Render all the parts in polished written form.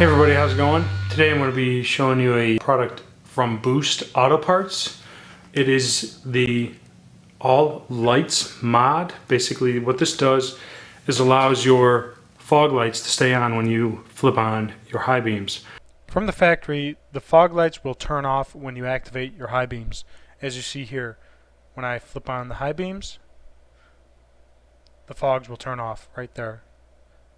Hey everybody, how's it going? Today I'm going to be showing you a product from Boost Auto Parts. It is the All Lights mod. Basically what this does is allows your fog lights to stay on when you flip on your high beams. From the factory, the fog lights will turn off when you activate your high beams. As you see here, when I flip on the high beams, the fogs will turn off right there.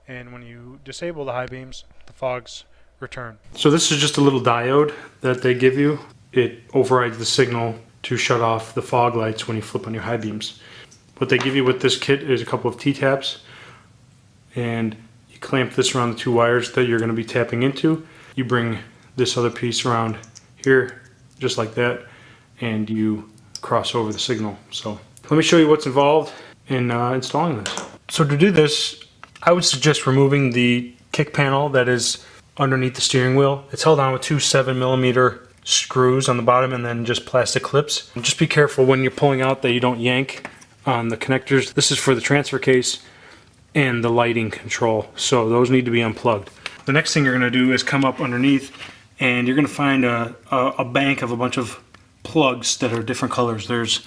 And when you disable the high beams, the fogs return. So this is just a little diode that they give you. It overrides the signal to shut off the fog lights when you flip on your high beams. What they give you with this kit is a couple of T-taps, and you clamp this around the two wires that you're going to be tapping into. You bring this other piece around here, just like that, and you cross over the signal. So let me show you what's involved in installing this. So to do this, I would suggest removing the kick panel that is underneath the steering wheel. It's held on with two 7mm screws on the bottom and then just plastic clips. And just be careful when you're pulling out that you don't yank on the connectors. This is for the transfer case and the lighting control, so those need to be unplugged. The next thing you're going to do is come up underneath and you're going to find a bank of a bunch of plugs that are different colors. There's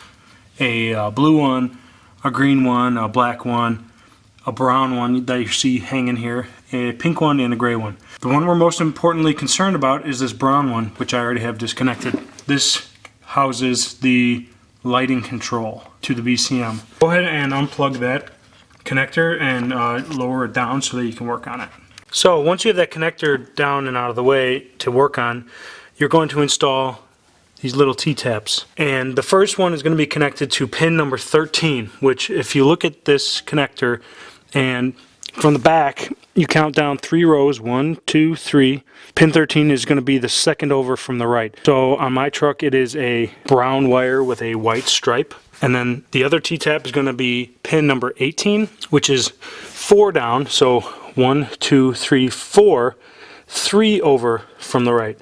a blue one, a green one, a black one, a brown one that you see hanging here, a pink one, and a gray one. The one we're most importantly concerned about is this brown one, which I already have disconnected. This houses the lighting control to the BCM. Go ahead and unplug that connector and lower it down so that you can work on it. So once you have that connector down and out of the way to work on, you're going to install these little T-taps. And the first one is going to be connected to pin number 13, which if you look at this connector and from the back, you count down 3 rows, 1, 2, 3. Pin 13 is going to be the second over from the right. So on my truck, it is a brown wire with a white stripe. And then the other T-tap is going to be pin number 18, which is 4 down. So 1, 2, 3, 4, 3 over from the right.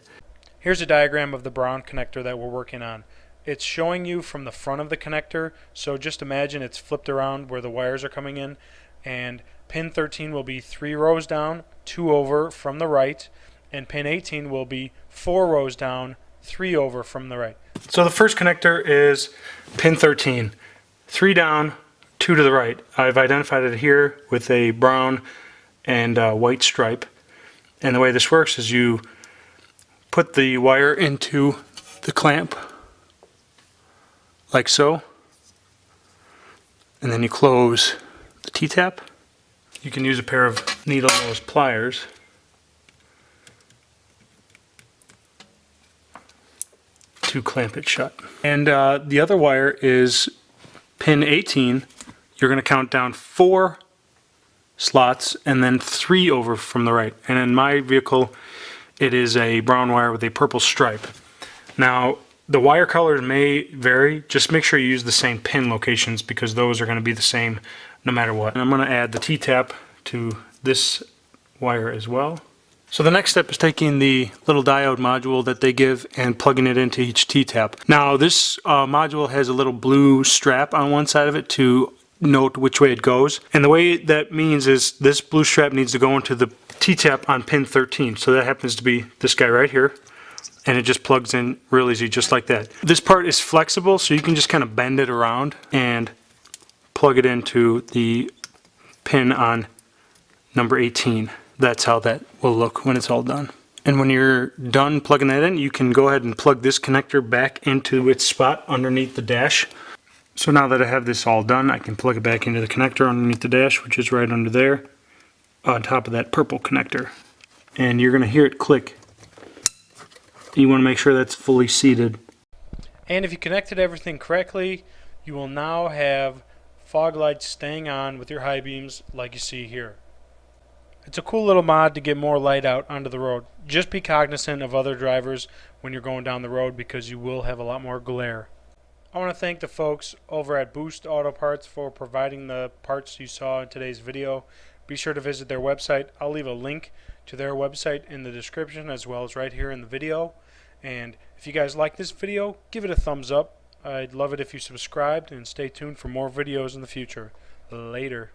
Here's a diagram of the brown connector that we're working on. It's showing you from the front of the connector, so just imagine it's flipped around where the wires are coming in, and pin 13 will be 3 rows down, 2 over from the right, and pin 18 will be 4 rows down, 3 over from the right. So the first connector is pin 13, 3 down, 2 to the right. I've identified it here with a brown and white stripe, and the way this works is you put the wire into the clamp like so, and then you close the T-tap. You can use a pair of needle nose pliers to clamp it shut. And the other wire is pin 18. You're going to count down 4 slots and then 3 over from the right. And in my vehicle, it is a brown wire with a purple stripe. Now, the wire colors may vary. Just make sure you use the same pin locations because those are going to be the same no matter what. And I'm going to add the T-tap to this wire as well. So the next step is taking the little diode module that they give and plugging it into each T-tap. Now this module has a little blue strap on one side of it to note which way it goes. And the way that means is this blue strap needs to go into the T-tap on pin 13. So that happens to be this guy right here. And it just plugs in real easy, just like that. This part is flexible, so you can just kind of bend it around and plug it into the pin on number 18. That's how that will look when it's all done. And when you're done plugging that in, you can go ahead and plug this connector back into its spot underneath the dash. So now that I have this all done, I can plug it back into the connector underneath the dash, which is right under there, on top of that purple connector. And you're going to hear it click. You want to make sure that's fully seated. And if you connected everything correctly, you will now have fog lights staying on with your high beams like you see here. It's a cool little mod to get more light out onto the road. Just be cognizant of other drivers when you're going down the road because you will have a lot more glare. I want to thank the folks over at Boost Auto Parts for providing the parts you saw in today's video. Be sure to visit their website. I'll leave a link to their website in the description as well as right here in the video. And if you guys like this video, give it a thumbs up. I'd love it if you subscribed and stay tuned for more videos in the future. Later.